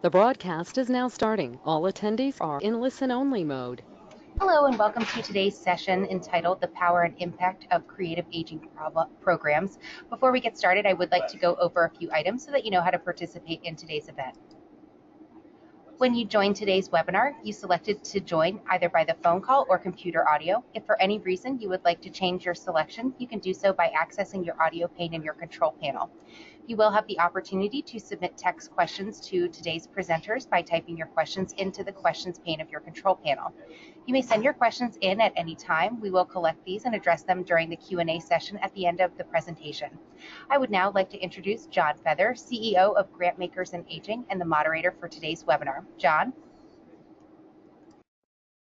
The broadcast is now starting. All attendees are in listen-only mode. Hello and welcome to today's session entitled The Power and Impact of Creative Aging Programs. Before we get started, I would like to go over a few items so that you know how to participate in today's event. When you joined today's webinar, you selected to join either by the phone call or computer audio. If for any reason you would like to change your selection, you can do so by accessing your audio pane in your control panel. You will have the opportunity to submit text questions to today's presenters by typing your questions into the questions pane of your control panel. You may send your questions in at any time. We will collect these and address them during the Q&A session at the end of the presentation. I would now like to introduce John Feather, CEO of Grantmakers and Aging, and the moderator for today's webinar. John?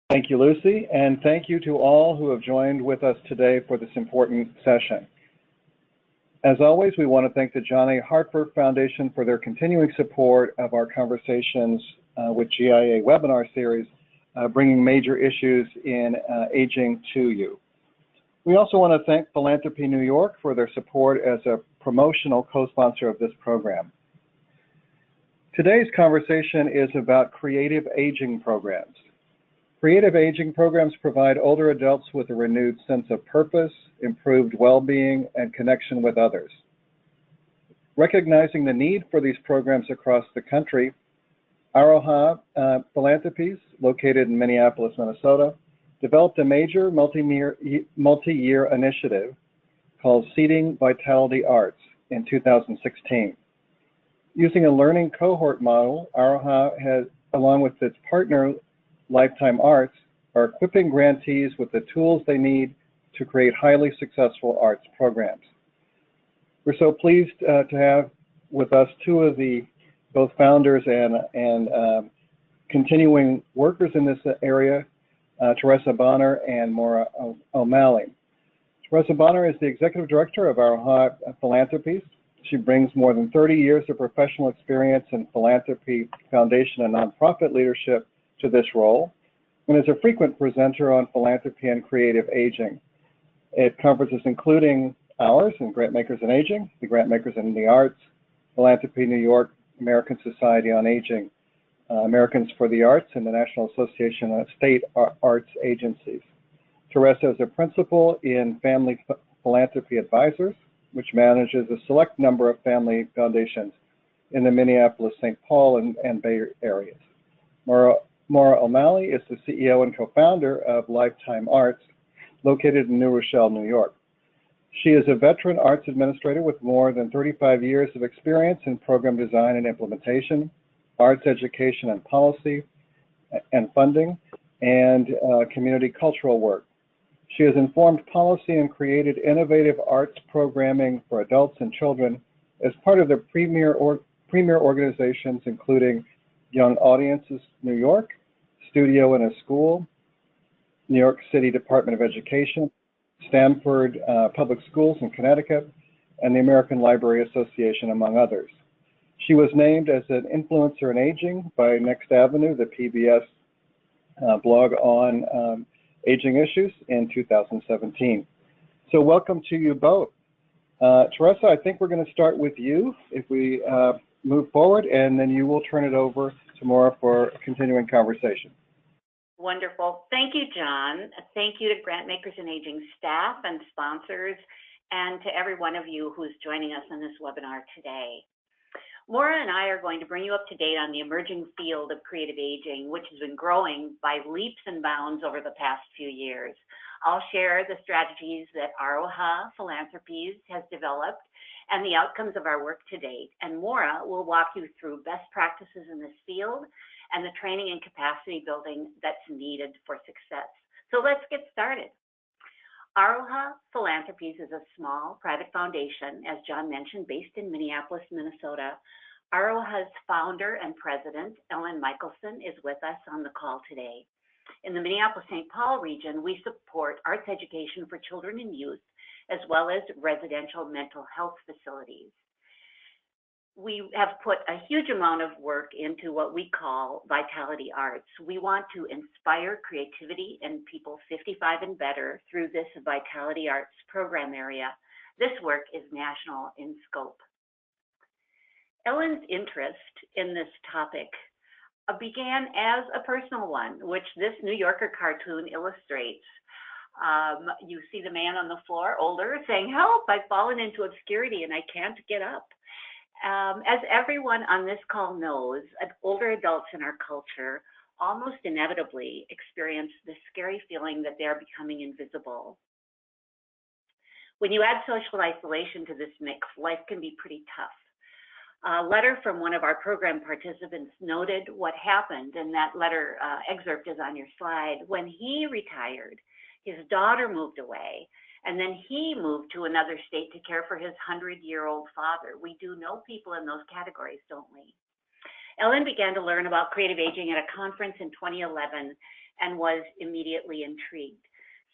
Thank you, Lucy, and thank you to all who have joined with us today for this important session. As always, we want to thank the John A. Hartford Foundation for their continuing support of our Conversations with GIA webinar series, bringing major issues in aging to you. We also want to thank Philanthropy New York for their support as a promotional co-sponsor of this program. Today's conversation is about creative aging programs. Creative aging programs provide older adults with a renewed sense of purpose, improved well-being, and connection with others. Recognizing the need for these programs across the country, Aroha Philanthropy, located in Minneapolis, Minnesota, developed a major multi-year initiative called Seeding Vitality Arts in 2016. Using a learning cohort model, Aroha has, along with its partner, Lifetime Arts, are equipping grantees with the tools they need to create highly successful arts programs. We're so pleased to have with us two of the both founders and continuing workers in this area, Teresa Bonner and Maura O'Malley. Teresa Bonner is the Executive Director of Aroha Philanthropy. She brings more than 30 years of professional experience in philanthropy, foundation, and nonprofit leadership to this role, and is a frequent presenter on philanthropy and creative aging at conferences including ours in Grantmakers and Aging, the Grantmakers in the Arts, Philanthropy New York, American Society on Aging, Americans for the Arts, and the National Association of State Arts Agencies. Teresa is a principal in Family Philanthropy Advisors, which manages a select number of family foundations in the Minneapolis, St. Paul, and Bay areas. Maura O'Malley is the CEO and co-founder of Lifetime Arts, located in New Rochelle, New York. She is a veteran arts administrator with more than 35 years of experience in program design and implementation, arts education and policy and funding, and community cultural work. She has informed policy and created innovative arts programming for adults and children as part of the premier organizations, including Young Audiences New York, Studio in a School, New York City Department of Education, Stanford Public Schools in Connecticut, and the American Library Association, among others. She was named as an influencer in aging by Next Avenue, the PBS blog on aging issues, in 2017. So welcome to you both. Teresa, I think we're going to start with you if we move forward, and then you will turn it over to Maura for a continuing conversation. Wonderful. Thank you, John. Thank you to Grantmakers and Aging staff and sponsors, and to every one of you who's joining us in this webinar today. Maura and I are going to bring you up to date on the emerging field of creative aging, which has been growing by leaps and bounds over the past few years. I'll share the strategies that Aroha Philanthropy has developed and the outcomes of our work to date. And Maura will walk you through best practices in this field and the training and capacity building that's needed for success. So let's get started. Aroha Philanthropy is a small private foundation, as John mentioned, based in Minneapolis, Minnesota. Aroha's founder and president, Ellen Michelson, is with us on the call today. In the Minneapolis-St. Paul region, we support arts education for children and youth, as well as residential mental health facilities. We have put a huge amount of work into what we call Vitality Arts. We want to inspire creativity in people 55 and better through this Vitality Arts program area. This work is national in scope. Ellen's interest in this topic began as a personal one, which this New Yorker cartoon illustrates. You see the man on the floor, older, saying, "Help, I've fallen into obscurity and I can't get up." As everyone on this call knows, older adults in our culture almost inevitably experience the scary feeling that they're becoming invisible. When you add social isolation to this mix, life can be pretty tough. A letter from one of our program participants noted what happened, and that letter excerpt is on your slide. When he retired, his daughter moved away, and then he moved to another state to care for his 100-year-old father. We do know people in those categories, don't we? Ellen began to learn about creative aging at a conference in 2011 and was immediately intrigued.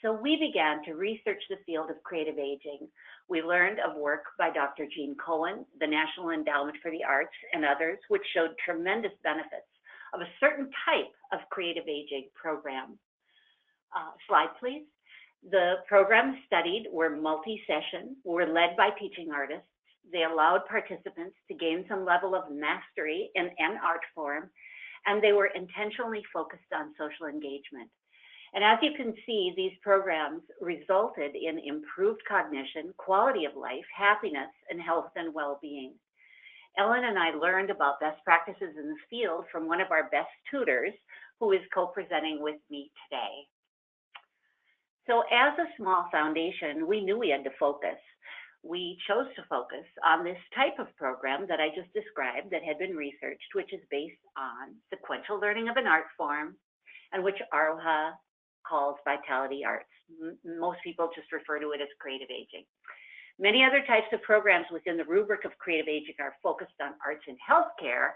So we began to research the field of creative aging. We learned of work by Dr. Jean Cohen, the National Endowment for the Arts, and others, which showed tremendous benefits of a certain type of creative aging program. Slide, please. The programs studied were multi-session, were led by teaching artists. They allowed participants to gain some level of mastery in an art form, and they were intentionally focused on social engagement. And as you can see, these programs resulted in improved cognition, quality of life, happiness, and health and well-being. Ellen and I learned about best practices in the field from one of our best tutors, who is co-presenting with me today. So as a small foundation, we knew we had to focus. We chose to focus on this type of program that I just described that had been researched, which is based on sequential learning of an art form, and which Aroha calls vitality arts. Most people just refer to it as creative aging. Many other types of programs within the rubric of creative aging are focused on arts in healthcare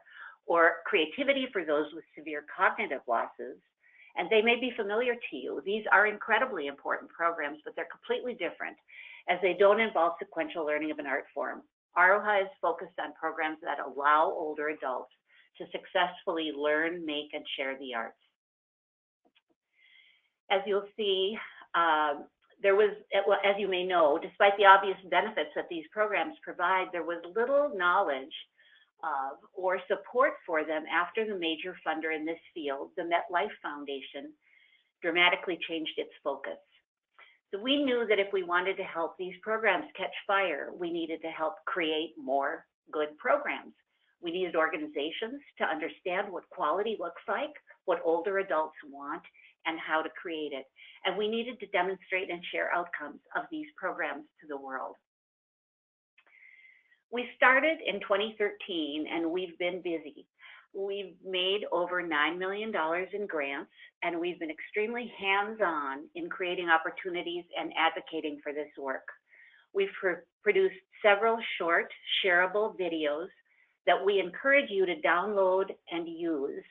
or creativity for those with severe cognitive losses, and they may be familiar to you. These are incredibly important programs, but they're completely different as they don't involve sequential learning of an art form. Aroha is focused on programs that allow older adults to successfully learn, make, and share the arts. As you'll see, there was, as you may know, despite the obvious benefits that these programs provide, there was little knowledge of or support for them after the major funder in this field, the MetLife Foundation, dramatically changed its focus. So we knew that if we wanted to help these programs catch fire, we needed to help create more good programs. We needed organizations to understand what quality looks like, what older adults want, and how to create it. And we needed to demonstrate and share outcomes of these programs to the world. We started in 2013 and we've been busy. We've made over $9 million in grants, and we've been extremely hands-on in creating opportunities and advocating for this work. We've produced several short, shareable videos that we encourage you to download and use,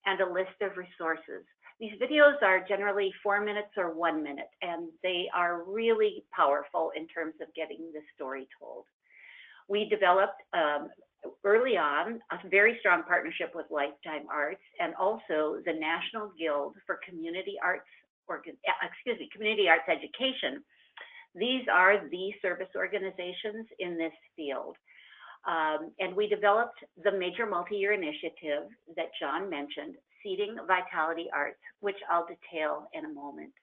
and a list of resources. These videos are generally 4 minutes or 1 minute, and they are really powerful in terms of getting the story told. We developed early on a very strong partnership with Lifetime Arts and also the National Guild for Community Arts Education. These are the service organizations in this field. And we developed the major multi-year initiative that John mentioned, Seeding Vitality Arts, which I'll detail in a moment.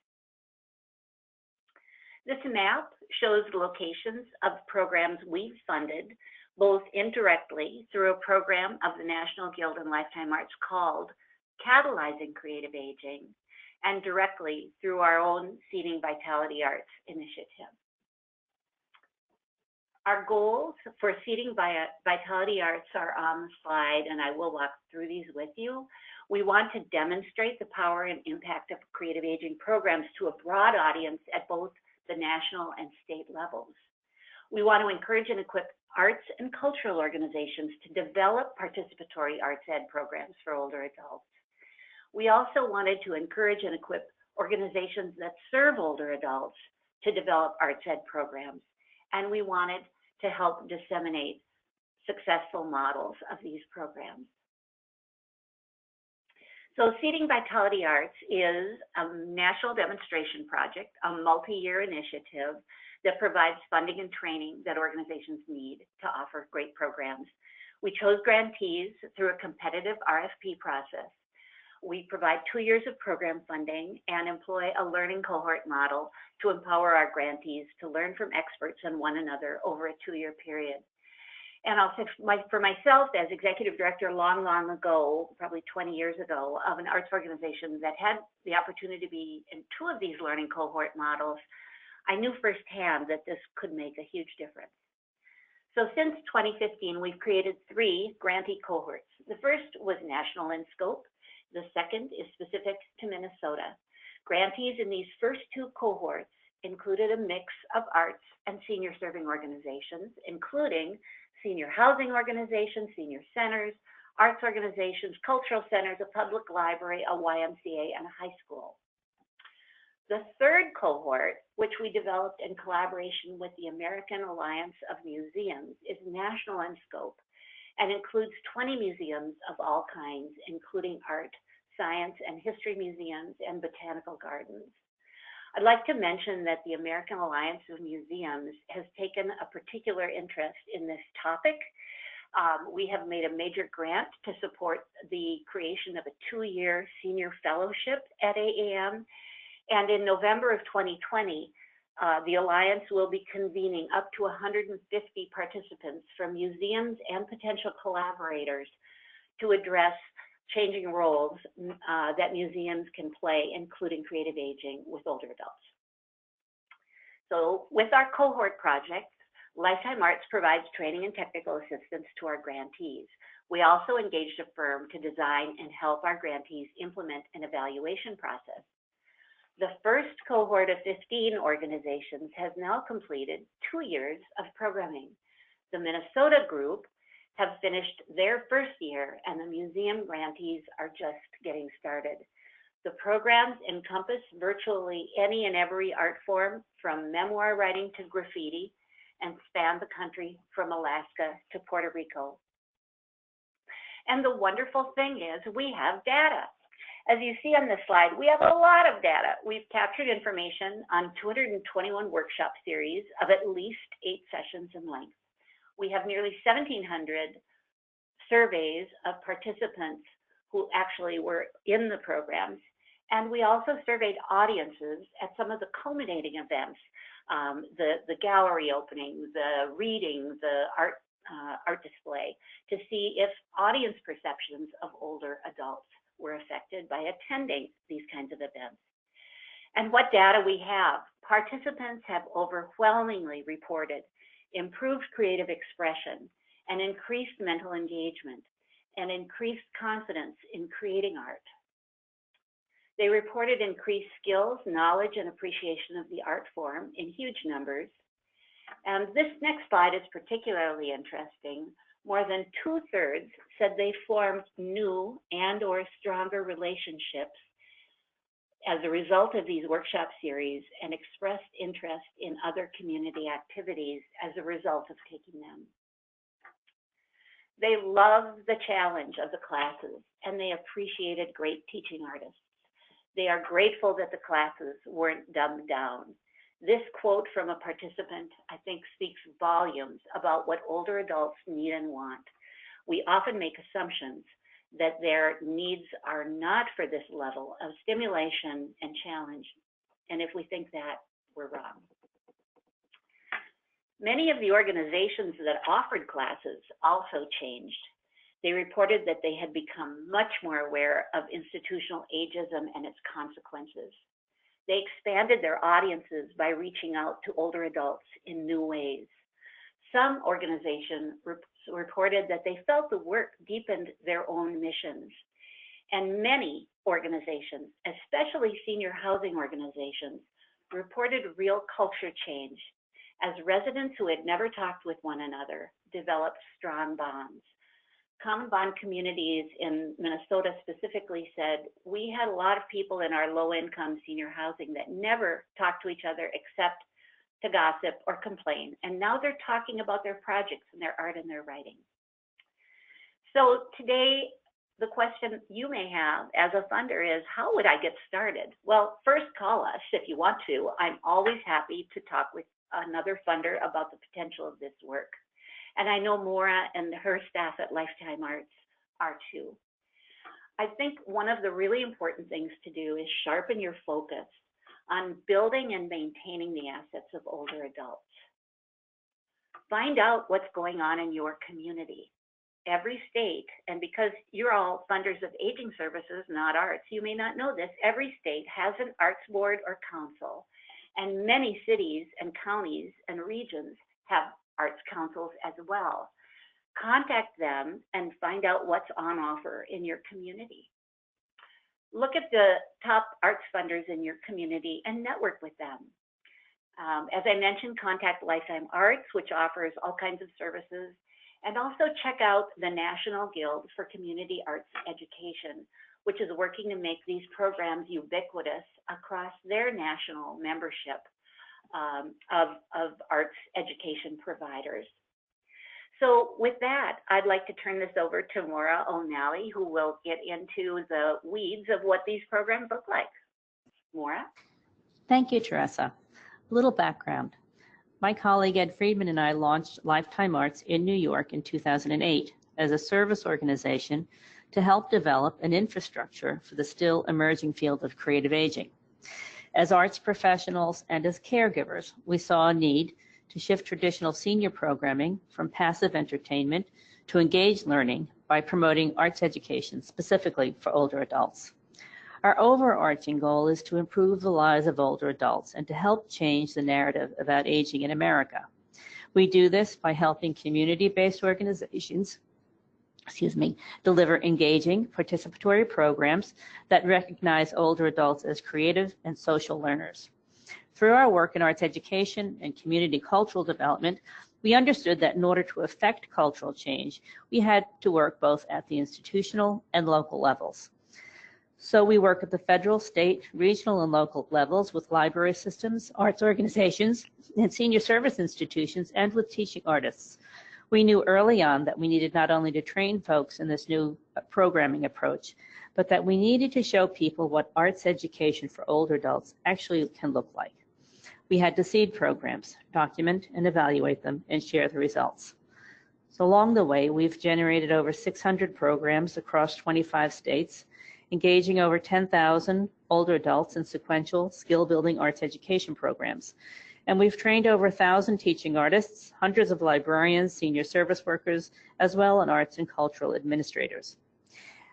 This map shows the locations of programs we've funded, both indirectly through a program of the National Guild and Lifetime Arts called Catalyzing Creative Aging, and directly through our own Seeding Vitality Arts initiative. Our goals for Seeding Vitality Arts are on the slide, and I will walk through these with you. We want to demonstrate the power and impact of creative aging programs to a broad audience at both the national and state levels. We want to encourage and equip arts and cultural organizations to develop participatory arts ed programs for older adults. We also wanted to encourage and equip organizations that serve older adults to develop arts ed programs. And we wanted to help disseminate successful models of these programs. So Seeding Vitality Arts is a national demonstration project, a multi-year initiative that provides funding and training that organizations need to offer great programs. We chose grantees through a competitive RFP process. We provide 2 years of program funding and employ a learning cohort model to empower our grantees to learn from experts and one another over a 2-year period. And I'll say for myself as executive director long ago, probably 20 years ago, of an arts organization that had the opportunity to be in 2 of these learning cohort models, I knew firsthand that this could make a huge difference. So since 2015, we've created 3 grantee cohorts. The first was national in scope. The second is specific to Minnesota. Grantees in these first 2 cohorts included a mix of arts and senior serving organizations, including senior housing organizations, senior centers, arts organizations, cultural centers, a public library, a YMCA, and a high school. The third cohort, which we developed in collaboration with the American Alliance of Museums, is national in scope and includes 20 museums of all kinds, including art, science, and history museums and botanical gardens. I'd like to mention that the American Alliance of Museums has taken a particular interest in this topic. We have made a major grant to support the creation of a 2-year senior fellowship at AAM. And in November of 2020, the Alliance will be convening up to 150 participants from museums and potential collaborators to address changing roles that museums can play, including creative aging with older adults. So with our cohort project, Lifetime Arts provides training and technical assistance to our grantees. We also engaged a firm to design and help our grantees implement an evaluation process. The first cohort of 15 organizations has now completed 2 years of programming. The Minnesota group have finished their first year, and the museum grantees are just getting started. The programs encompass virtually any and every art form, from memoir writing to graffiti, and span the country from Alaska to Puerto Rico. And the wonderful thing is we have data. As you see on this slide, we have a lot of data. We've captured information on 221 workshop series of at least 8 sessions in length. We have nearly 1,700 surveys of participants who actually were in the programs. And we also surveyed audiences at some of the culminating events, the gallery opening, the reading, the art display, to see if audience perceptions of older adults were affected by attending these kinds of events. And what data we have? Participants have overwhelmingly reported improved creative expression and increased mental engagement and increased confidence in creating art. They reported increased skills, knowledge, and appreciation of the art form in huge numbers. And this next slide is particularly interesting. More than 2/3 said they formed new and/or stronger relationships as a result of these workshop series and expressed interest in other community activities as a result of taking them. They love the challenge of the classes, and they appreciated great teaching artists. They are grateful that the classes weren't dumbed down. This quote from a participant, I think, speaks volumes about what older adults need and want. We often make assumptions that their needs are not for this level of stimulation and challenge. And if we think that, we're wrong. Many of the organizations that offered classes also changed. They reported that they had become much more aware of institutional ageism and its consequences. They expanded their audiences by reaching out to older adults in new ways. Some organizations reported that they felt the work deepened their own missions. And many organizations, especially senior housing organizations, reported real culture change as residents who had never talked with one another developed strong bonds. Common Bond communities in Minnesota specifically said, we had a lot of people in our low-income senior housing that never talked to each other except to gossip or complain. And now they're talking about their projects and their art and their writing. So today, the question you may have as a funder is, how would I get started? Well, first call us if you want to. I'm always happy to talk with another funder about the potential of this work. And I know Maura and her staff at Lifetime Arts are too. I think one of the really important things to do is sharpen your focus on building and maintaining the assets of older adults. Find out what's going on in your community. Every state, and because you're all funders of aging services, not arts, you may not know this, every state has an arts board or council, and many cities and counties and regions have arts councils as well. Contact them and find out what's on offer in your community. Look at the top arts funders in your community and network with them. As I mentioned, contact Lifetime Arts, which offers all kinds of services, and also check out the National Guild for Community Arts Education, which is working to make these programs ubiquitous across their national membership of arts education providers. So with that, I'd like to turn this over to Maura O'Nally, who will get into the weeds of what these programs look like. Maura? Thank you, Teresa. A little background. My colleague Ed Friedman and I launched Lifetime Arts in New York in 2008 as a service organization to help develop an infrastructure for the still emerging field of creative aging. As arts professionals and as caregivers, we saw a need to shift traditional senior programming from passive entertainment to engaged learning by promoting arts education specifically for older adults. Our overarching goal is to improve the lives of older adults and to help change the narrative about aging in America. We do this by helping community-based organizations deliver engaging, participatory programs that recognize older adults as creative and social learners. Through our work in arts education and community cultural development, we understood that in order to affect cultural change, we had to work both at the institutional and local levels. So we work at the federal, state, regional, and local levels with library systems, arts organizations, and senior service institutions, and with teaching artists. We knew early on that we needed not only to train folks in this new programming approach, but that we needed to show people what arts education for older adults actually can look like. We had to seed programs, document and evaluate them, and share the results. So along the way, we've generated over 600 programs across 25 states, engaging over 10,000 older adults in sequential skill-building arts education programs. And we've trained over 1,000 teaching artists, hundreds of librarians, senior service workers, as well as arts and cultural administrators.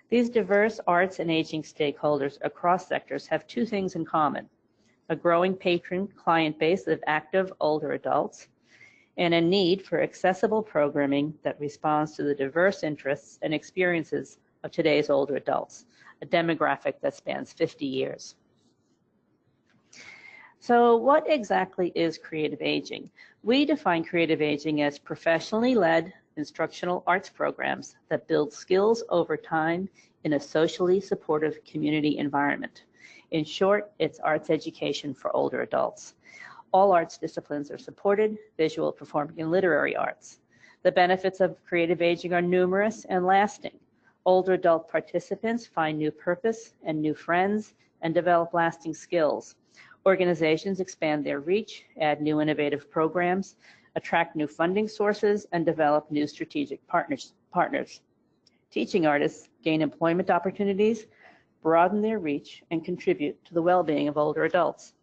These diverse arts and aging stakeholders across sectors have two things in common: a growing patron client base of active older adults, and a need for accessible programming that responds to the diverse interests and experiences of today's older adults, a demographic that spans 50 years. So what exactly is creative aging? We define creative aging as professionally led instructional arts programs that build skills over time in a socially supportive community environment. In short, it's arts education for older adults. All arts disciplines are supported: visual, performing, and literary arts. The benefits of creative aging are numerous and lasting. Older adult participants find new purpose and new friends and develop lasting skills. Organizations expand their reach, add new innovative programs, attract new funding sources, and develop new strategic partners. Teaching artists gain employment opportunities, broaden their reach, and contribute to the well-being of older adults.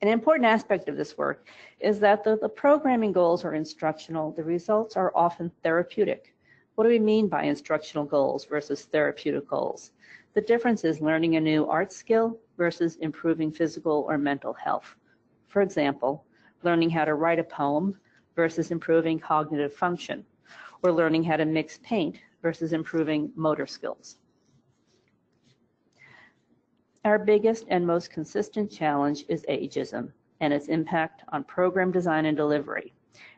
An important aspect of this work is that the programming goals are instructional. The results are often therapeutic. What do we mean by instructional goals versus therapeutic goals? The difference is learning a new art skill versus improving physical or mental health. For example, learning how to write a poem versus improving cognitive function, or learning how to mix paint versus improving motor skills. Our biggest and most consistent challenge is ageism and its impact on program design and delivery.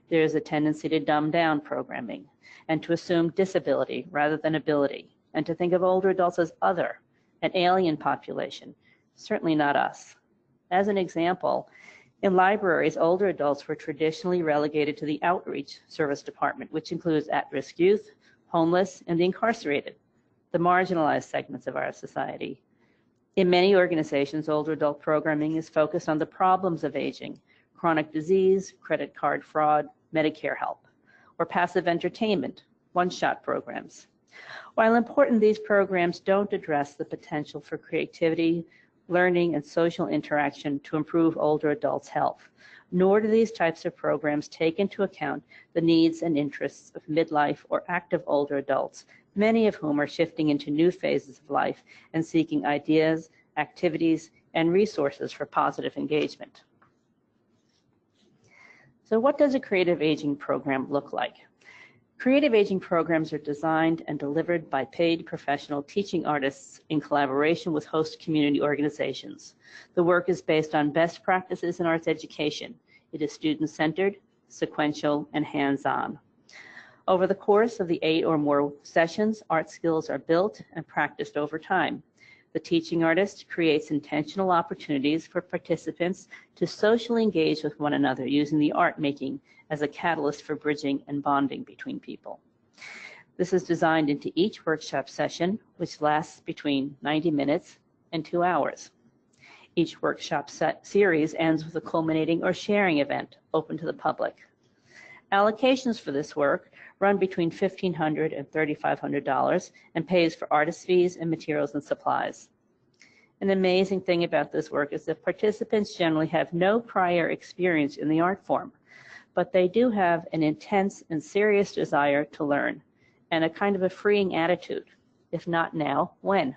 There is a tendency to dumb down programming and to assume disability rather than ability, and to think of older adults as other, an alien population, certainly not us. As an example, in libraries, older adults were traditionally relegated to the outreach service department, which includes at-risk youth, homeless, and the incarcerated, the marginalized segments of our society. In many organizations, older adult programming is focused on the problems of aging, chronic disease, credit card fraud, Medicare help, or passive entertainment, one-shot programs. While important, these programs don't address the potential for creativity, learning, and social interaction to improve older adults' health, nor do these types of programs take into account the needs and interests of midlife or active older adults, many of whom are shifting into new phases of life and seeking ideas, activities, and resources for positive engagement. So what does a creative aging program look like? Creative aging programs are designed and delivered by paid professional teaching artists in collaboration with host community organizations. The work is based on best practices in arts education. It is student-centered, sequential, and hands-on. Over the course of the 8 or more sessions, art skills are built and practiced over time. The teaching artist creates intentional opportunities for participants to socially engage with one another using the art making as a catalyst for bridging and bonding between people. This is designed into each workshop session, which lasts between 90 minutes and 2 hours. Each workshop series ends with a culminating or sharing event open to the public. Allocations for this work run between $1,500 and $3,500 and pays for artist fees and materials and supplies. An amazing thing about this work is that participants generally have no prior experience in the art form, but they do have an intense and serious desire to learn and a kind of a freeing attitude. If not now, when?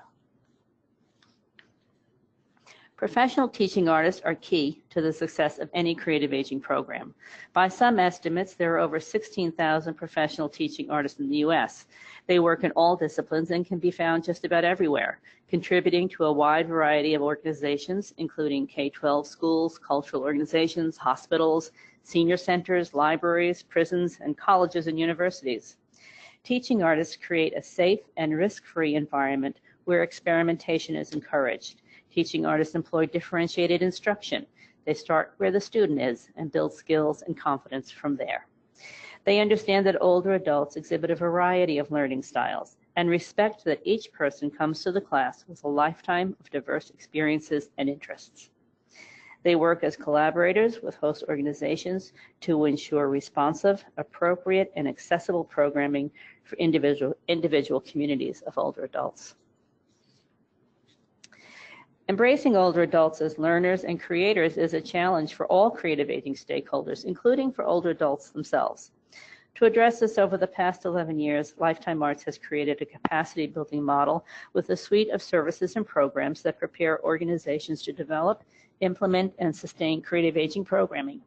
Professional teaching artists are key to the success of any creative aging program. By some estimates, there are over 16,000 professional teaching artists in the U.S. They work in all disciplines and can be found just about everywhere, contributing to a wide variety of organizations, including K-12 schools, cultural organizations, hospitals, senior centers, libraries, prisons, and colleges and universities. Teaching artists create a safe and risk-free environment where experimentation is encouraged. Teaching artists employ differentiated instruction. They start where the student is and build skills and confidence from there. They understand that older adults exhibit a variety of learning styles and respect that each person comes to the class with a lifetime of diverse experiences and interests. They work as collaborators with host organizations to ensure responsive, appropriate, and accessible programming for individual communities of older adults. Embracing older adults as learners and creators is a challenge for all creative aging stakeholders, including for older adults themselves. To address this, over the past 11 years, Lifetime Arts has created a capacity building model with a suite of services and programs that prepare organizations to develop, implement, and sustain creative aging programming.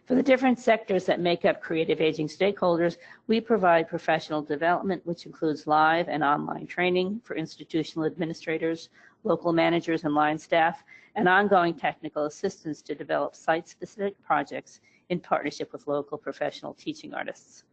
For the different sectors that make up creative aging stakeholders, we provide professional development, which includes live and online training for institutional administrators, local managers and line staff, and ongoing technical assistance to develop site-specific projects in partnership with local professional teaching artists.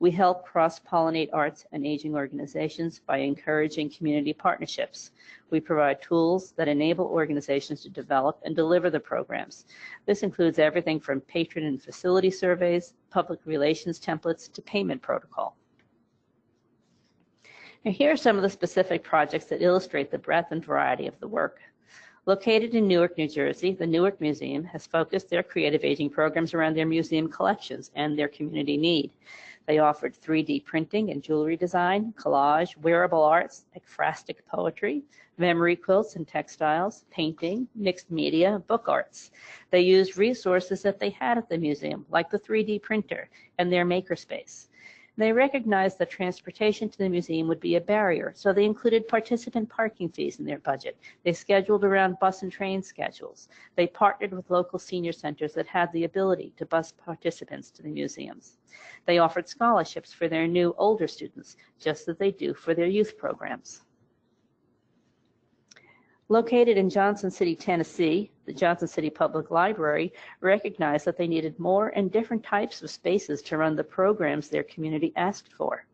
We help cross-pollinate arts and aging organizations by encouraging community partnerships. We provide tools that enable organizations to develop and deliver the programs. This includes everything from patron and facility surveys, public relations templates, to payment protocol. Now, here are some of the specific projects that illustrate the breadth and variety of the work. Located in Newark, New Jersey, the Newark Museum has focused their creative aging programs around their museum collections and their community need. They offered 3D printing and jewelry design, collage, wearable arts, ekphrastic poetry, memory quilts and textiles, painting, mixed media, book arts. They used resources that they had at the museum, like the 3D printer and their makerspace. They recognized that transportation to the museum would be a barrier, so they included participant parking fees in their budget. They scheduled around bus and train schedules. They partnered with local senior centers that had the ability to bus participants to the museums. They offered scholarships for their new older students, just as they do for their youth programs. Located in Johnson City, Tennessee, the Johnson City Public Library recognized that they needed more and different types of spaces to run the programs their community asked for.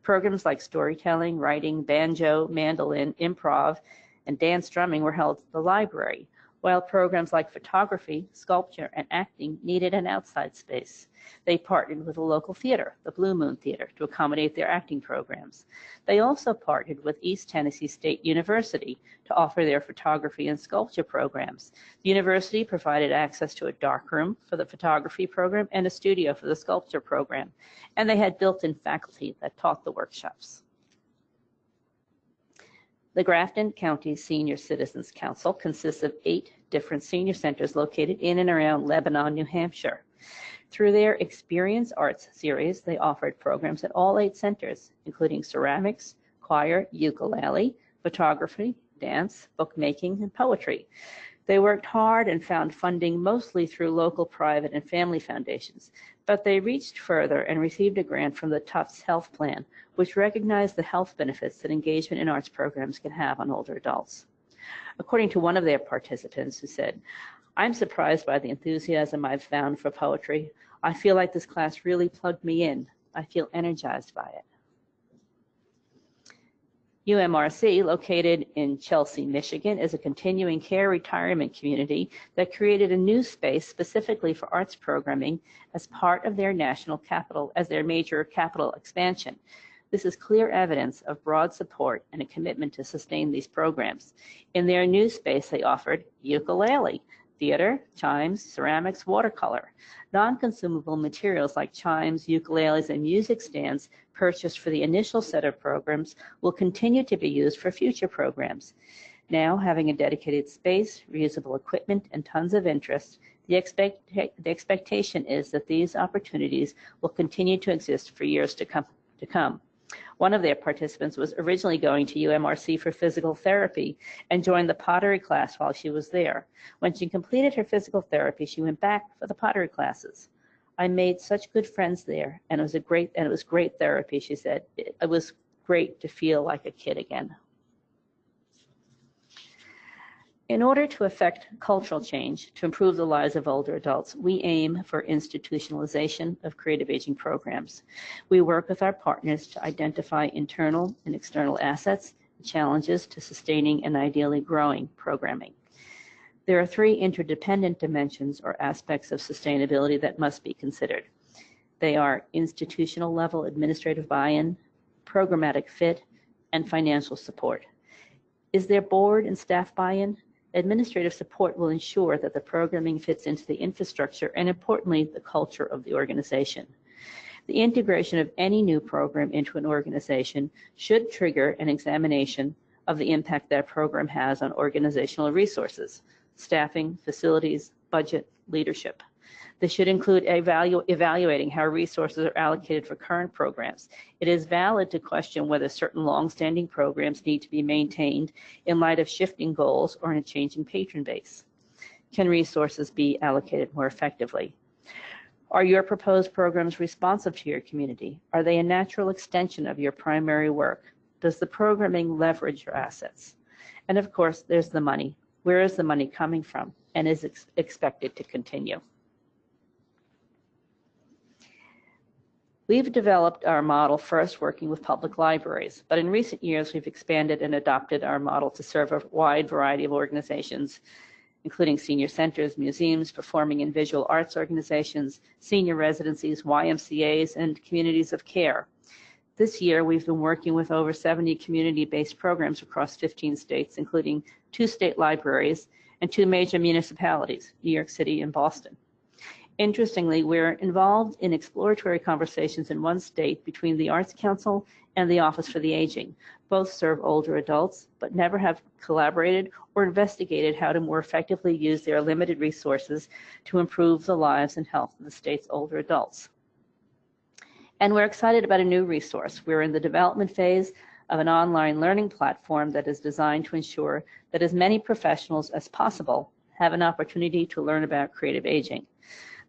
Programs like storytelling, writing, banjo, mandolin, improv, and dance drumming were held at the library. while programs like photography, sculpture, and acting needed an outside space. They partnered with a local theater, the Blue Moon Theater, to accommodate their acting programs. They also partnered with East Tennessee State University to offer their photography and sculpture programs. The university provided access to a darkroom for the photography program and a studio for the sculpture program, and they had built-in faculty that taught the workshops. The Grafton County Senior Citizens Council consists of 8 different senior centers located in and around Lebanon, New Hampshire. Through their Experience Arts series, they offered programs at all 8 centers, including ceramics, choir, ukulele, photography, dance, bookmaking, and poetry. They worked hard and found funding mostly through local private and family foundations, but they reached further and received a grant from the Tufts Health Plan, which recognized the health benefits that engagement in arts programs can have on older adults. According to one of their participants who said, "I'm surprised by the enthusiasm I've found for poetry. I feel like this class really plugged me in. I feel energized by it." UMRC, located in Chelsea, Michigan, is a continuing care retirement community that created a new space specifically for arts programming as part of their their major capital expansion. This is clear evidence of broad support and a commitment to sustain these programs. In their new space, they offered ukulele, theater, chimes, ceramics, watercolor. Non-consumable materials like chimes, ukuleles, and music stands purchased for the initial set of programs will continue to be used for future programs. Now, having a dedicated space, reusable equipment, and tons of interest, the expectation is that these opportunities will continue to exist for years to come. One of their participants was originally going to UMRC for physical therapy and joined the pottery class while she was there. When she completed her physical therapy, she went back for the pottery classes. "I made such good friends there, and it was great therapy," she said. "It was great to feel like a kid again." In order to effect cultural change to improve the lives of older adults, we aim for institutionalization of creative aging programs. We work with our partners to identify internal and external assets and challenges to sustaining and ideally growing programming. There are 3 interdependent dimensions or aspects of sustainability that must be considered. They are institutional level administrative buy-in, programmatic fit, and financial support. Is there board and staff buy-in? Administrative support will ensure that the programming fits into the infrastructure and, importantly, the culture of the organization. The integration of any new program into an organization should trigger an examination of the impact that program has on organizational resources, staffing, facilities, budget, leadership. This should include evaluating how resources are allocated for current programs. It is valid to question whether certain long-standing programs need to be maintained in light of shifting goals or in a changing patron base. Can resources be allocated more effectively? Are your proposed programs responsive to your community? Are they a natural extension of your primary work? Does the programming leverage your assets? And of course, there's the money. Where is the money coming from and is expected to continue? We've developed our model first working with public libraries, but in recent years we've expanded and adopted our model to serve a wide variety of organizations, including senior centers, museums, performing and visual arts organizations, senior residencies, YMCAs, and communities of care. This year we've been working with over 70 community-based programs across 15 states, including 2 state libraries and 2 major municipalities, New York City and Boston. Interestingly, we're involved in exploratory conversations in 1 state between the Arts Council and the Office for the Aging. Both serve older adults, but never have collaborated or investigated how to more effectively use their limited resources to improve the lives and health of the state's older adults. And we're excited about a new resource. We're in the development phase of an online learning platform that is designed to ensure that as many professionals as possible have an opportunity to learn about creative aging.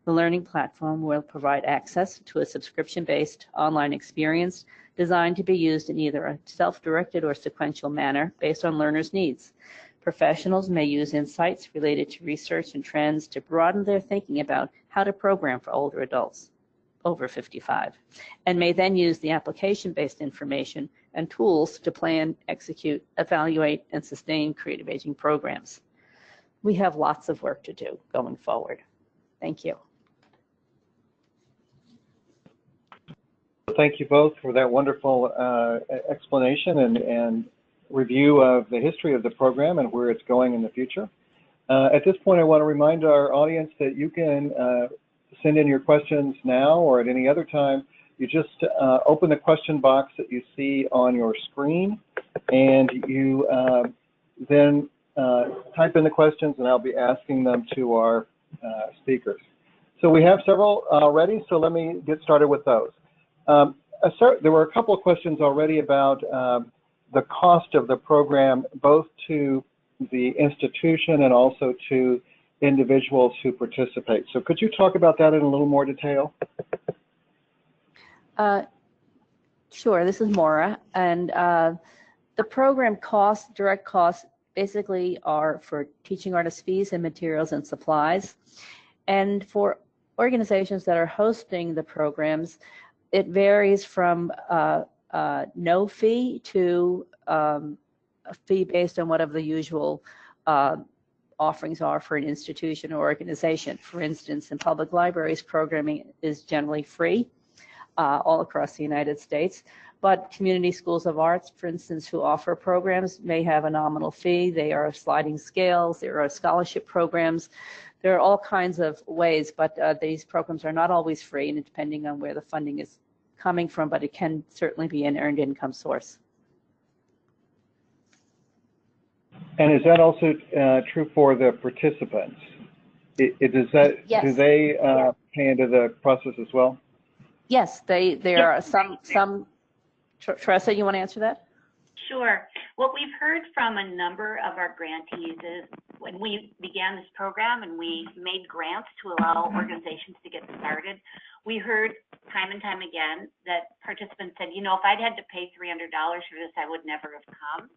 The learning platform will provide access to a subscription-based online experience designed to be used in either a self-directed or sequential manner based on learners' needs. Professionals may use insights related to research and trends to broaden their thinking about how to program for older adults over 55, and may then use the application-based information and tools to plan, execute, evaluate, and sustain creative aging programs. we have lots of work to do going forward. Thank you. Thank you both for that wonderful explanation and review of the history of the program and where it's going in the future. At this point, I want to remind our audience that you can send in your questions now or at any other time. You just open the question box that you see on your screen, and you then type in the questions, and I'll be asking them to our speakers. So we have several already, so let me get started with those. There were a couple of questions already about the cost of the program, both to the institution and also to individuals who participate. So could you talk about that in a little more detail? Sure, this is Maura, and the program costs, direct costs, basically are for teaching artist fees and materials and supplies. And for organizations that are hosting the programs, it varies from no fee to a fee based on whatever the usual offerings are for an institution or organization. For instance, in public libraries, programming is generally free all across the United States. But community schools of arts, for instance, who offer programs may have a nominal fee. They are sliding scales. There are scholarship programs. There are all kinds of ways, but these programs are not always free, and depending on where the funding is coming from, but it can certainly be an earned income source. And is that also true for the participants? Does that, yes. Do they pay into the process as well? Yes, there are some. Teresa, you want to answer that? Sure. What we've heard from a number of our grantees is when we began this program and we made grants to allow organizations to get started, we heard time and time again that participants said, you know, if I'd had to pay $300 for this, I would never have come.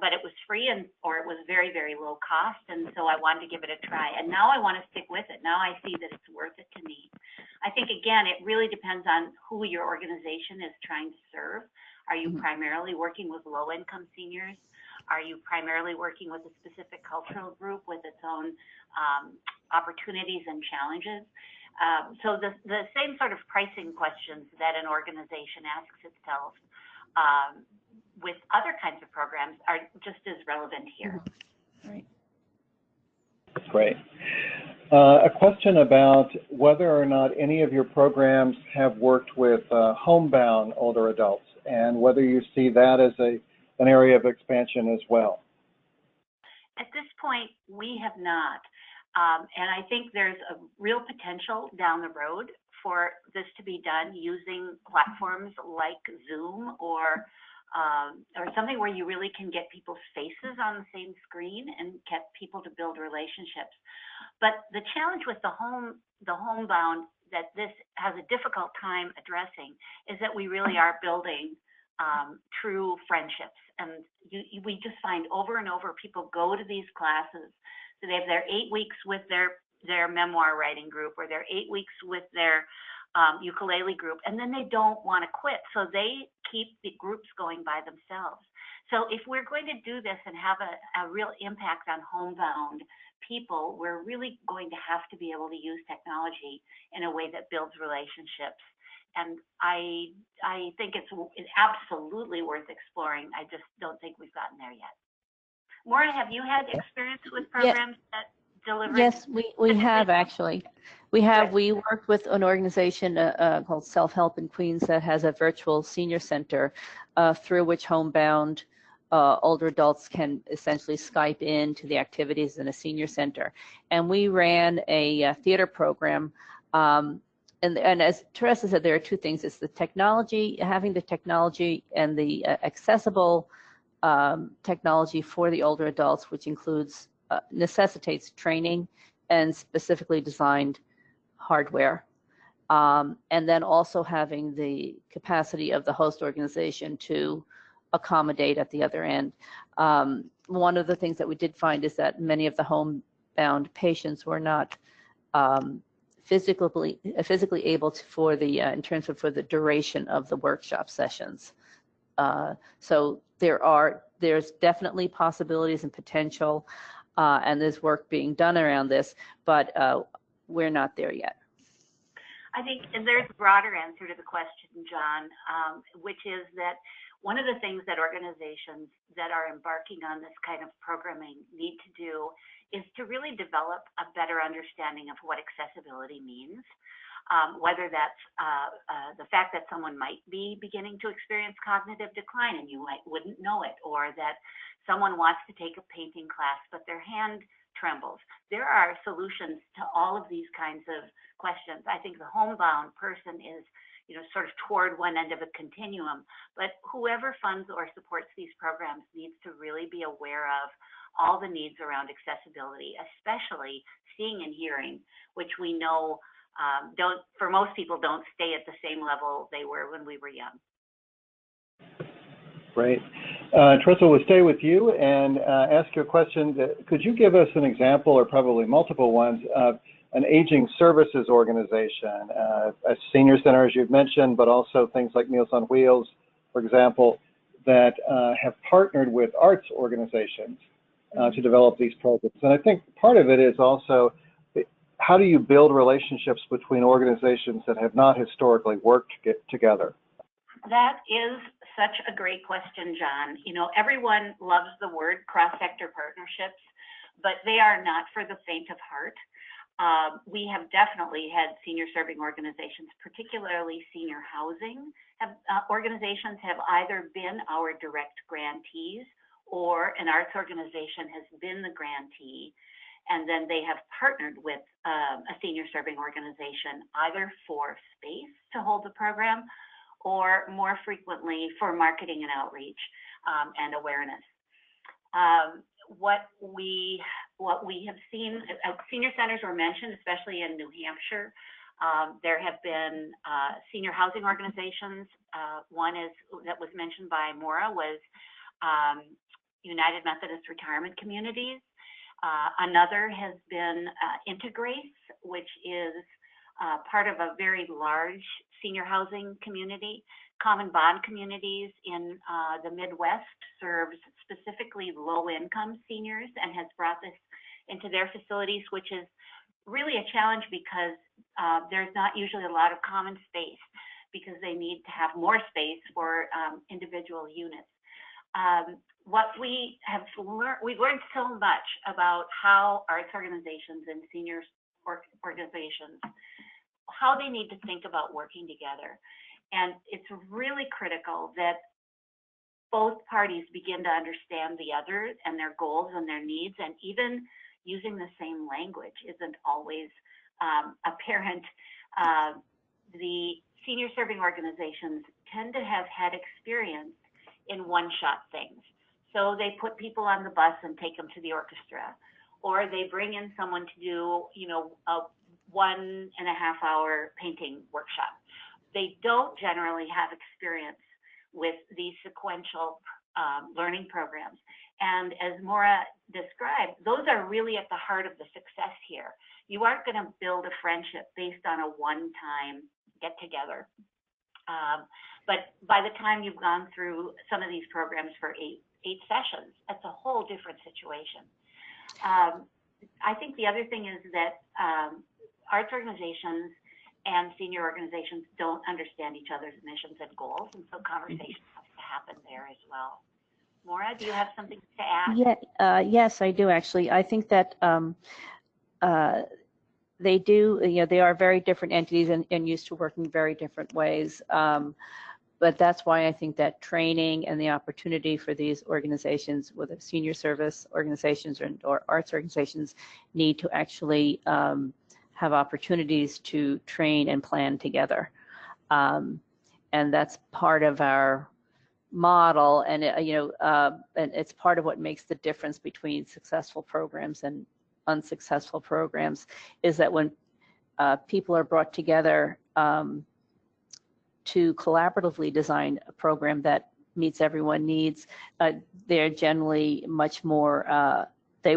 But it was free or it was very, very low cost. And so I wanted to give it a try. And now I want to stick with it. Now I see that it's worth it to me. I think, again, it really depends on who your organization is trying to serve. Are you primarily working with low-income seniors? Are you primarily working with a specific cultural group with its own opportunities and challenges? So the same sort of pricing questions that an organization asks itself with other kinds of programs are just as relevant here. Right. Great. A question about whether or not any of your programs have worked with homebound older adults and whether you see that as an area of expansion as well. At this point, we have not. And I think there's a real potential down the road for this to be done using platforms like Zoom or something where you really can get people's faces on the same screen and get people to build relationships. But the challenge with the homebound that this has a difficult time addressing is that we really are building true friendships. And we just find over and over people go to these classes. So they have their 8 weeks with their memoir writing group or their 8 weeks with their ukulele group, and then they don't want to quit. So they keep the groups going by themselves. So if we're going to do this and have a real impact on homebound people, we're really going to have to be able to use technology in a way that builds relationships. And I think it's absolutely worth exploring. I just don't think we've gotten there yet. Maura, have you had experience with programs that deliver? Yes, we have actually. We worked with an organization called Self-Help in Queens that has a virtual senior center through which homebound older adults can essentially Skype in to the activities in a senior center. And we ran a theater program. And as Teresa said, there are two things. It's the technology, having the technology and the accessible technology for the older adults, which includes, necessitates training and specifically designed hardware. And then also having the capacity of the host organization to accommodate at the other end. One of the things that we did find is that many of the homebound patients were not physically able to for the duration of the workshop sessions. So there's definitely possibilities and potential. and there's work being done around this, but we're not there yet. I think there's a broader answer to the question, John, which is that one of the things that organizations that are embarking on this kind of programming need to do is to really develop a better understanding of what accessibility means, whether that's the fact that someone might be beginning to experience cognitive decline and you wouldn't know it, or that someone wants to take a painting class but their hand trembles. There are solutions to all of these kinds of questions. I think the homebound person is, sort of toward one end of a continuum, but whoever funds or supports these programs needs to really be aware of all the needs around accessibility, especially seeing and hearing, which we know for most people don't stay at the same level they were when we were young. Great. Teresa, we'll stay with you and ask you a question. Could you give us an example, or probably multiple ones, of an aging services organization, a senior center, as you've mentioned, but also things like Meals on Wheels, for example, that have partnered with arts organizations to develop these programs? And I think part of it is also, how do you build relationships between organizations that have not historically worked together? That is such a great question, John. Everyone loves the word cross-sector partnerships, but they are not for the faint of heart. We have definitely had senior serving organizations, particularly senior housing organizations, have either been our direct grantees, or an arts organization has been the grantee, and then they have partnered with a senior serving organization either for space to hold the program, or more frequently for marketing and outreach and awareness. What we have seen, senior centers were mentioned, especially in New Hampshire. There have been senior housing organizations. One that was mentioned by Maura was United Methodist Retirement Communities. Another has been Integrace, which is part of a very large senior housing community. Common Bond Communities in the Midwest serves specifically low-income seniors and has brought this into their facilities, which is really a challenge because there's not usually a lot of common space, because they need to have more space for individual units. What we have learned, we've learned so much about how arts organizations and senior organizations, how they need to think about working together. And it's really critical that both parties begin to understand the other and their goals and their needs, and even using the same language isn't always apparent. The senior serving organizations tend to have had experience in one-shot things. So they put people on the bus and take them to the orchestra, or they bring in someone to do, a 1.5-hour painting workshop. They don't generally have experience with these sequential learning programs. And as Maura described, those are really at the heart of the success here. You aren't going to build a friendship based on a one-time get-together. But by the time you've gone through some of these programs for eight sessions, that's a whole different situation. I think the other thing is that arts organizations and senior organizations don't understand each other's missions and goals, and so conversation has to happen there as well. Maura, do you have something to add? Yeah, yes, I do actually. I think that they do, they are very different entities and used to work in very different ways. But that's why I think that training and the opportunity for these organizations, whether senior service organizations or arts organizations, need to actually have opportunities to train and plan together. And that's part of our model, and and it's part of what makes the difference between successful programs and unsuccessful programs, is that when people are brought together to collaboratively design a program that meets everyone's needs, they're generally much more, they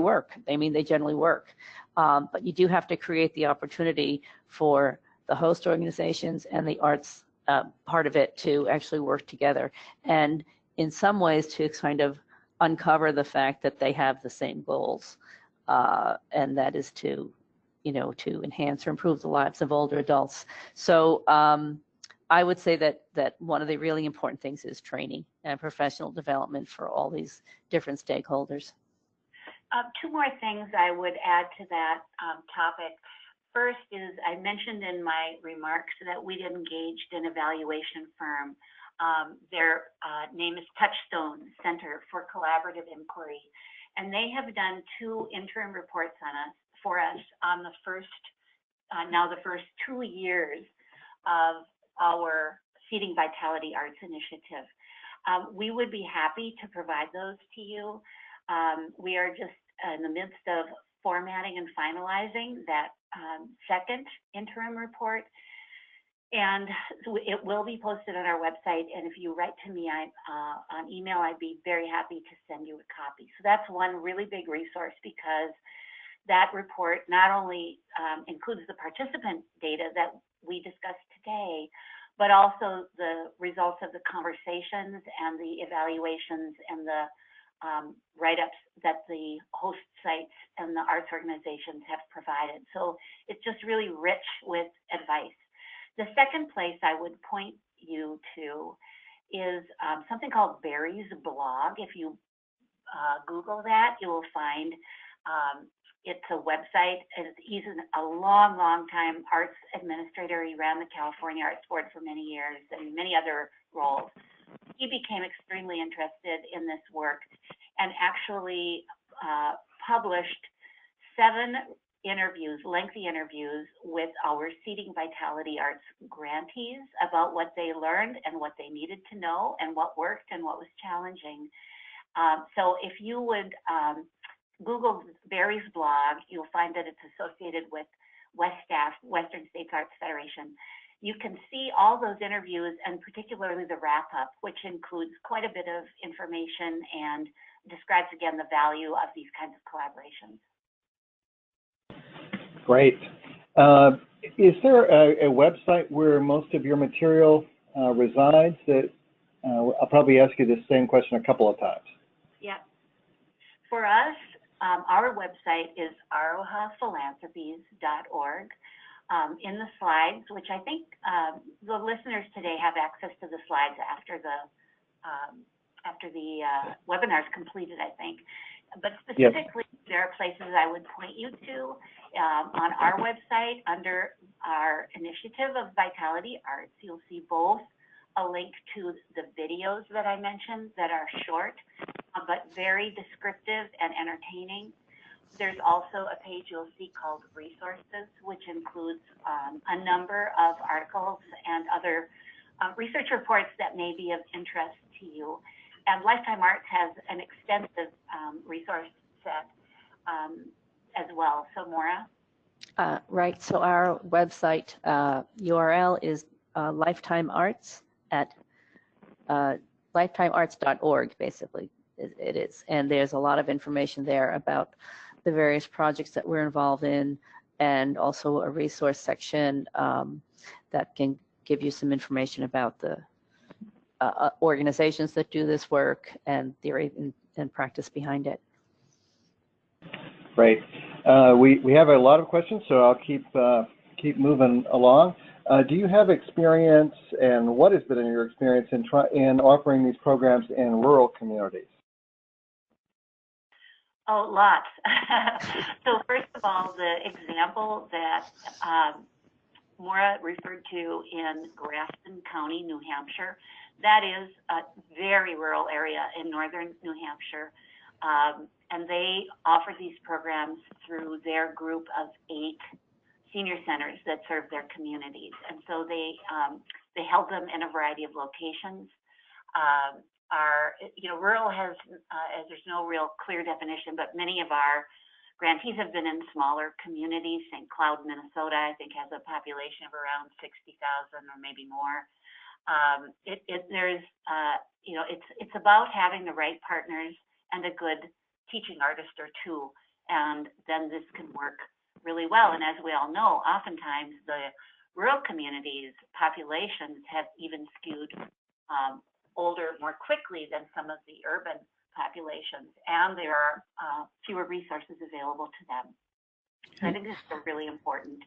generally work. But you do have to create the opportunity for the host organizations and the arts part of it to actually work together, and in some ways to kind of uncover the fact that they have the same goals. and that is to, to enhance or improve the lives of older adults. So I would say that one of the really important things is training and professional development for all these different stakeholders. Two more things I would add to that topic. First is I mentioned in my remarks that we'd engaged an evaluation firm. Their name is Touchstone Center for Collaborative Inquiry, and they have done 2 interim reports for us on the first 2 years of our Seeding Vitality Arts Initiative. We would be happy to provide those to you. We are just in the midst of formatting and finalizing that second interim report, and it will be posted on our website. And if you write to me on email, I'd be very happy to send you a copy. So that's one really big resource, because that report not only includes the participant data that we discussed today, but also the results of the conversations and the evaluations and the write-ups that the host sites and the arts organizations have provided. So it's just really rich with advice. The second place I would point you to is something called Barry's blog. If you Google that, you will find it's a website. He's a long time arts administrator. He ran the California Arts Board for many years and many other roles. He became extremely interested in this work and actually published 7 interviews, lengthy interviews with our Seeding Vitality Arts grantees about what they learned and what they needed to know and what worked and what was challenging. So if you would Google Barry's blog, you'll find that it's associated with WestStaff, Western States Arts Federation. You can see all those interviews, and particularly the wrap-up, which includes quite a bit of information and describes again the value of these kinds of collaborations. Great. Is there a website where most of your material resides? That I'll probably ask you the same question a couple of times. Yeah. For us, our website is arohaphilanthropies.org. In the slides, which I think the listeners today have access to the slides after the webinar is completed, I think. But specifically, yes, there are places I would point you to on our website under our initiative of Vitality Arts. You'll see both a link to the videos that I mentioned that are short, but very descriptive and entertaining. There's also a page you'll see called Resources, which includes a number of articles and other research reports that may be of interest to you. And Lifetime Arts has an extensive resource set as well. So Maura? Right, so our website URL is Lifetime Arts at lifetimearts.org, basically, it is. And there's a lot of information there about the various projects that we're involved in, and also a resource section that can give you some information about the organizations that do this work and theory and practice behind it. Great. We have a lot of questions, so I'll keep moving along. Do you have experience, and what has been your experience in offering these programs in rural communities? Oh, lots. So first of all, the example that Maura referred to in Grafton County, New Hampshire, that is a very rural area in northern New Hampshire. And they offer these programs through their group of 8 senior centers that serve their communities. And so they held them in a variety of locations. Rural has, there's no real clear definition, but many of our grantees have been in smaller communities. St. Cloud, Minnesota, I think, has a population of around 60,000 or maybe more. It's about having the right partners and a good teaching artist or two, and then this can work really well. And as we all know, oftentimes the rural communities' populations have even skewed older more quickly than some of the urban populations, and there are fewer resources available to them. So I think this is a really important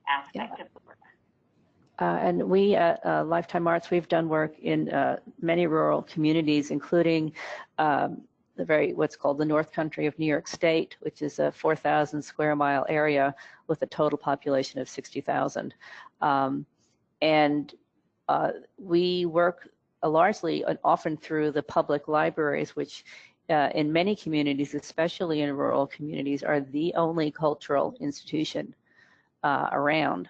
aspect of the work. And we at Lifetime Arts, we've done work in many rural communities, including what's called the North Country of New York State, which is a 4,000 square mile area with a total population of 60,000. We work largely and often through the public libraries, which in many communities, especially in rural communities, are the only cultural institution around.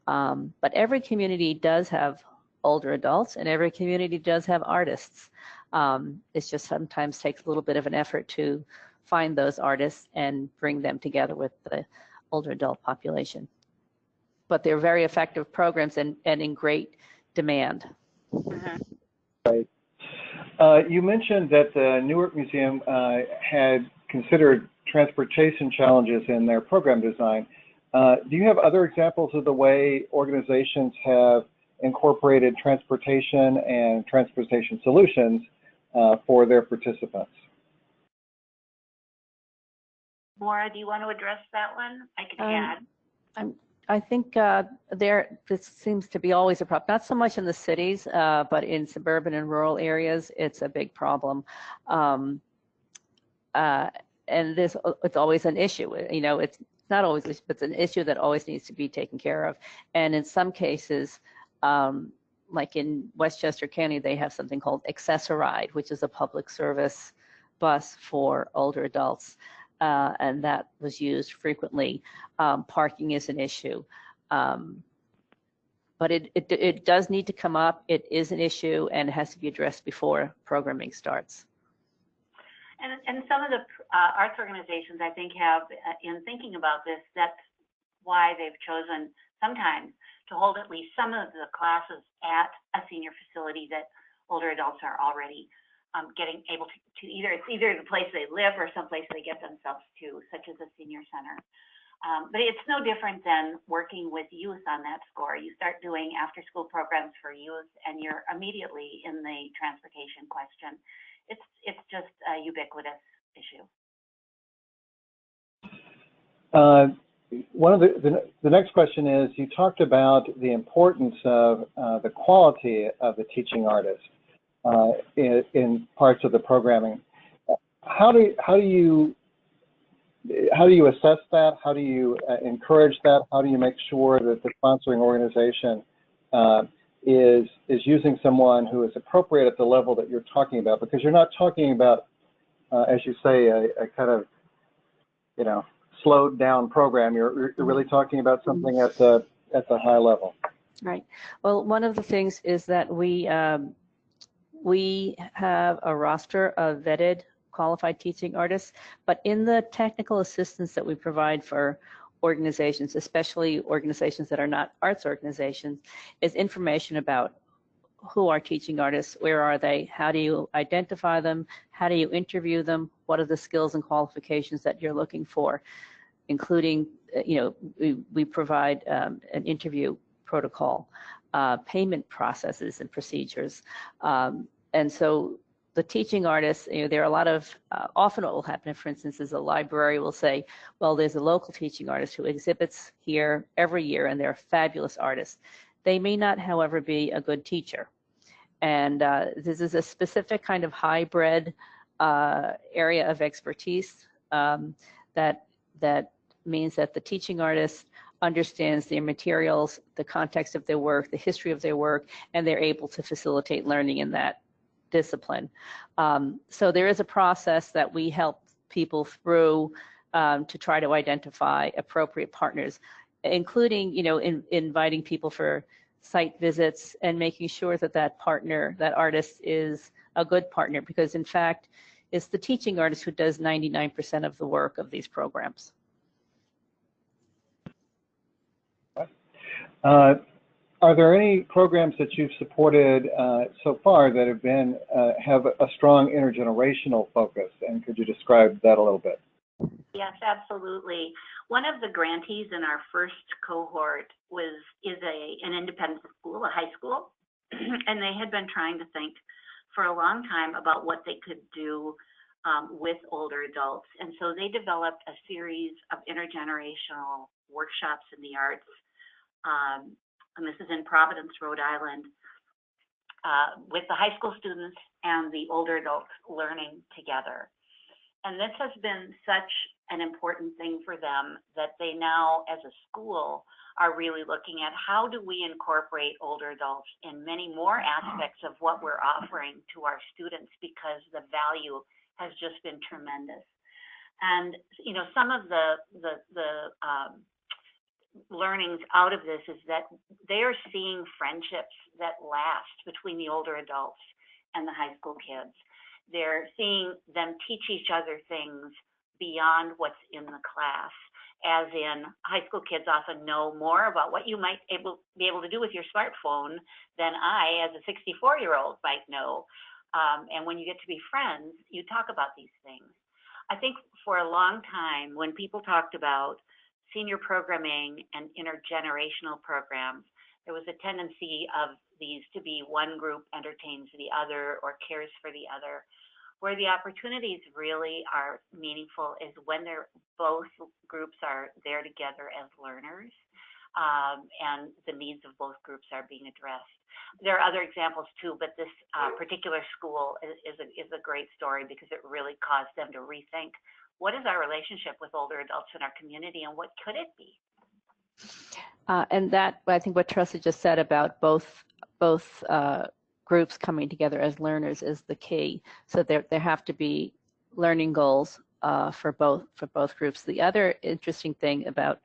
But every community does have older adults, and every community does have artists. It just sometimes takes a little bit of an effort to find those artists and bring them together with the older adult population. But they're very effective programs and in great demand. Right. You mentioned that the Newark Museum had considered transportation challenges in their program design. Do you have other examples of the way organizations have incorporated transportation and transportation solutions for their participants? Maura, do you want to address that one? I can add. I think this seems to be always a problem, not so much in the cities, but in suburban and rural areas, it's a big problem. And it's always an issue. You know, it's not always, but it's an issue that always needs to be taken care of. And in some cases, like in Westchester County, they have something called Access-a-Ride, which is a public service bus for older adults. And that was used frequently. Parking is an issue. But it does need to come up. It is an issue and it has to be addressed before programming starts. And some of the arts organizations, I think, have, in thinking about this, that's why they've chosen sometimes to hold at least some of the classes at a senior facility that older adults are already getting able to either the place they live or someplace they get themselves to, such as a senior center. But it's no different than working with youth on that score. You start doing after-school programs for youth, and you're immediately in the transportation question. It's just a ubiquitous issue. One of the next question is, you talked about the importance of the quality of the teaching artist in parts of the programming. How do you assess that? How do you encourage that? How do you make sure that the sponsoring organization is using someone who is appropriate at the level that you're talking about? Because you're not talking about, as you say, a kind of, you know, slowed down program. You're really talking about something at the high level. Right. Well, one of the things is that we have a roster of vetted qualified teaching artists, but in the technical assistance that we provide for organizations, especially organizations that are not arts organizations, is information about who are teaching artists, where are they, how do you identify them, how do you interview them, what are the skills and qualifications that you're looking for, including, you know, we provide an interview protocol, payment processes and procedures. And so the teaching artists, you know, there are a lot of, often what will happen, for instance, is a library will say, well, there's a local teaching artist who exhibits here every year and they're fabulous artists. They may not, however, be a good teacher. And this is a specific kind of hybrid area of expertise that means that the teaching artist understands their materials, the context of their work, the history of their work, and they're able to facilitate learning in that discipline. So there is a process that we help people through to try to identify appropriate partners, including, you know, inviting people for site visits and making sure that that partner, that artist, is a good partner, because in fact, it's the teaching artist who does 99% of the work of these programs. Are there any programs that you've supported so far that have a strong intergenerational focus, and could you describe that a little bit? Yes, absolutely. One of the grantees in our first cohort is an independent school, a high school, and they had been trying to think for a long time about what they could do with older adults. And so they developed a series of intergenerational workshops in the arts. And this is in Providence, Rhode Island, with the high school students and the older adults learning together. And this has been such an important thing for them that they now, as a school, are really looking at how do we incorporate older adults in many more aspects of what we're offering to our students, because the value has just been tremendous. And you know, some of the learnings out of this is that they are seeing friendships that last between the older adults and the high school kids. They're seeing them teach each other things beyond what's in the class, as in high school kids often know more about what you might be able to do with your smartphone than I, as a 64-year-old, might know. And when you get to be friends, you talk about these things. I think for a long time, when people talked about senior programming and intergenerational programs, there was a tendency of these to be one group entertains the other or cares for the other. Where the opportunities really are meaningful is when both groups are there together as learners, and the needs of both groups are being addressed. There are other examples too, but this particular school is a great story because it really caused them to rethink, what is our relationship with older adults in our community and what could it be? And that, I think what Teresa just said about both groups coming together as learners is the key. So there have to be learning goals for both groups. The other interesting thing about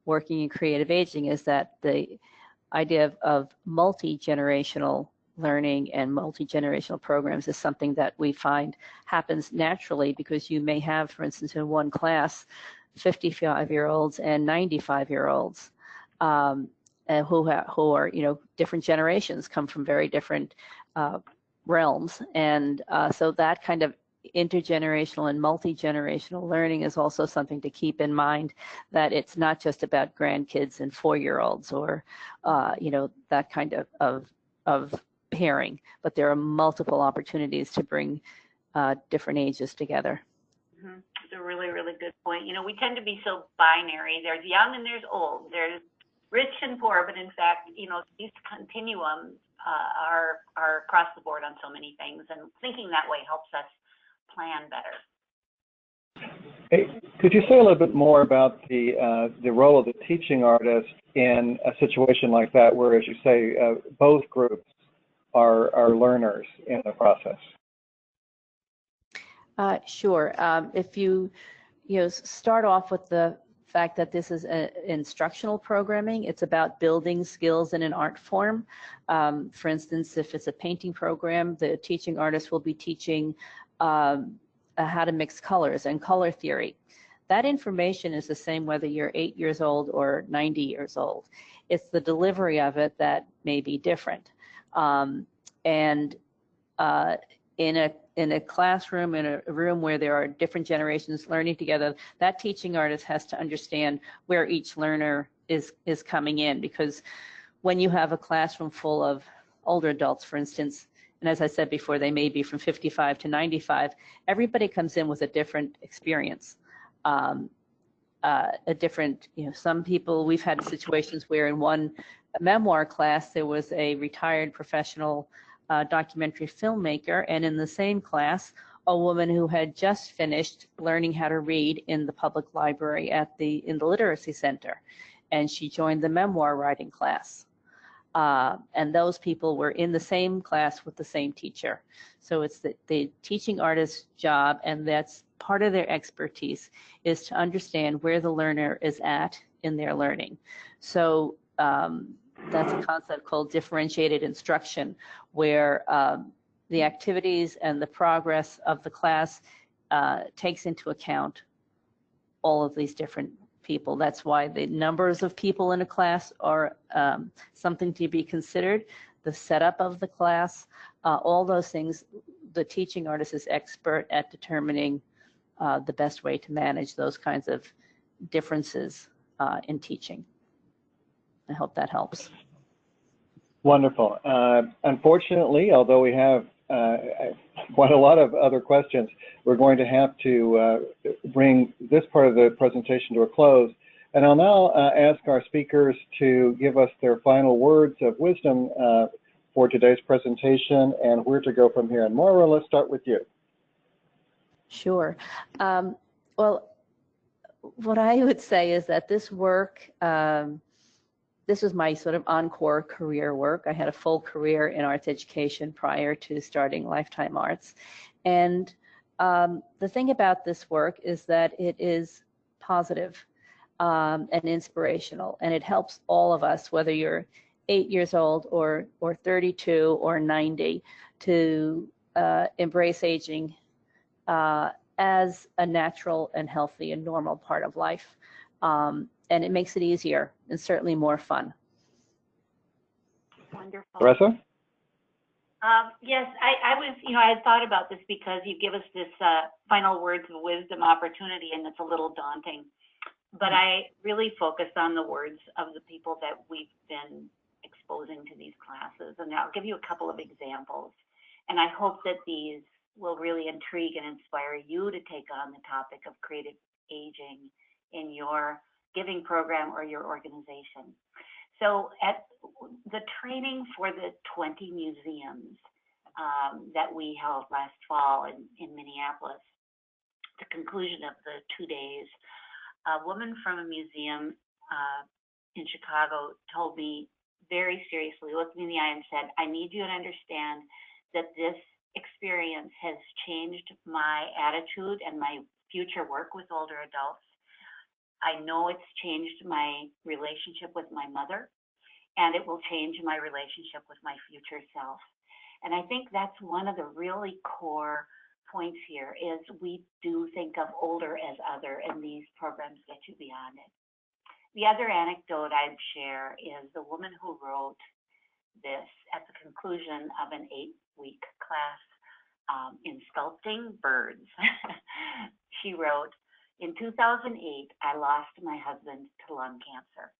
working in creative aging is that the idea of multi-generational learning and multi-generational programs is something that we find happens naturally, because you may have, for instance, in one class, 55-year-olds and 95-year-olds. Who are, you know, different generations, come from very different realms. And so that kind of intergenerational and multi-generational learning is also something to keep in mind, that it's not just about grandkids and 4-year-olds or, you know, that kind of pairing, but there are multiple opportunities to bring different ages together. Mm-hmm. It's a really, really good point. You know, we tend to be so binary. There's young and there's old. There's rich and poor, but in fact, you know, these continuums are across the board on so many things, and thinking that way helps us plan better. Hey, could you say a little bit more about the role of the teaching artist in a situation like that, where, as you say, both groups are learners in the process? Sure. If you start off with the fact that this is instructional programming, it's about building skills in an art form. For instance, if it's a painting program, the teaching artist will be teaching how to mix colors and color theory. That information is the same whether you're 8 years old or 90 years old. It's the delivery of it that may be different. In a classroom, in a room where there are different generations learning together, that teaching artist has to understand where each learner is coming in, because when you have a classroom full of older adults, for instance, and as I said before, they may be from 55 to 95, everybody comes in with a different experience. A different, some people, we've had situations where in one memoir class, there was a retired professional documentary filmmaker, and in the same class, a woman who had just finished learning how to read in the public library in the literacy center, and she joined the memoir writing class. And those people were in the same class with the same teacher. So it's the teaching artist's job, and that's part of their expertise, is to understand where the learner is at in their learning. So that's a concept called differentiated instruction, where the activities and the progress of the class takes into account all of these different people. That's why the numbers of people in a class are something to be considered, the setup of the class, all those things. The teaching artist is expert at determining the best way to manage those kinds of differences in teaching. I hope that helps. Wonderful. Unfortunately, although we have quite a lot of other questions. We're going to have to bring this part of the presentation to a close. And I'll now ask our speakers to give us their final words of wisdom for today's presentation and where to go from here. And Maura, let's start with you. Sure. Well, what I would say is that this work, this was my sort of encore career work. I had a full career in arts education prior to starting Lifetime Arts. And the thing about this work is that it is positive and inspirational, and it helps all of us, whether you're 8 years old or 32 or 90, to embrace aging as a natural and healthy and normal part of life. And it makes it easier and certainly more fun. Wonderful. Teresa? Yes, I was, I had thought about this because you give us this final words of wisdom opportunity, and it's a little daunting. But I really focused on the words of the people that we've been exposing to these classes. And I'll give you a couple of examples. And I hope that these will really intrigue and inspire you to take on the topic of creative aging in your giving program or your organization. So at the training for the 20 museums that we held last fall in Minneapolis, the conclusion of the 2 days, a woman from a museum in Chicago told me very seriously, looked me in the eye and said, I need you to understand that this experience has changed my attitude and my future work with older adults. I know it's changed my relationship with my mother, and it will change my relationship with my future self. And I think that's one of the really core points here is we do think of older as other, and these programs get you beyond it. The other anecdote I'd share is the woman who wrote this at the conclusion of an 8-week class in sculpting birds. She wrote, in 2008, I lost my husband to lung cancer.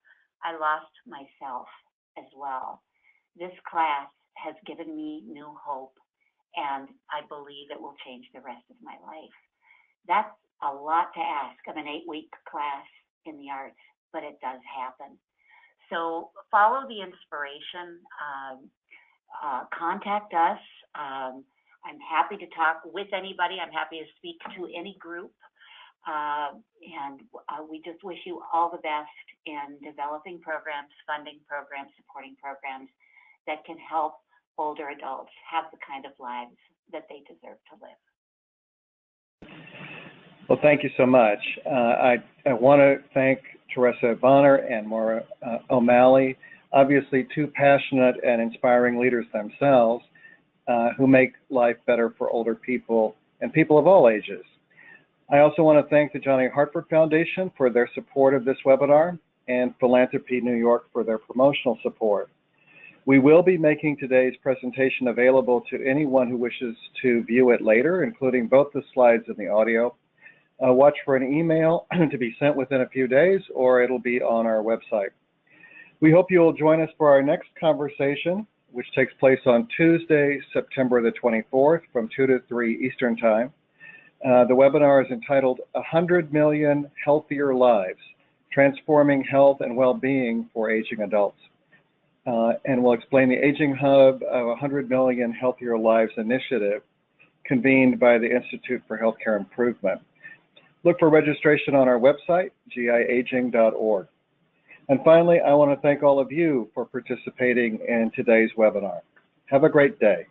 I lost myself as well. This class has given me new hope, and I believe it will change the rest of my life. That's a lot to ask of an 8-week class in the arts, but it does happen. So follow the inspiration, contact us. I'm happy to talk with anybody. I'm happy to speak to any group. And we just wish you all the best in developing programs, funding programs, supporting programs that can help older adults have the kind of lives that they deserve to live. Well, thank you so much. I want to thank Teresa Bonner and Maura O'Malley, obviously two passionate and inspiring leaders themselves who make life better for older people and people of all ages. I also want to thank the Johnny Hartford Foundation for their support of this webinar and Philanthropy New York for their promotional support. We will be making today's presentation available to anyone who wishes to view it later, including both the slides and the audio. Watch for an email to be sent within a few days, or it'll be on our website. We hope you'll join us for our next conversation, which takes place on Tuesday, September the 24th from 2 to 3 Eastern Time. The webinar is entitled 100 Million Healthier Lives, Transforming Health and Well-Being for Aging Adults. And we'll explain the Aging Hub of 100 Million Healthier Lives initiative convened by the Institute for Healthcare Improvement. Look for registration on our website, giaging.org. And finally, I want to thank all of you for participating in today's webinar. Have a great day.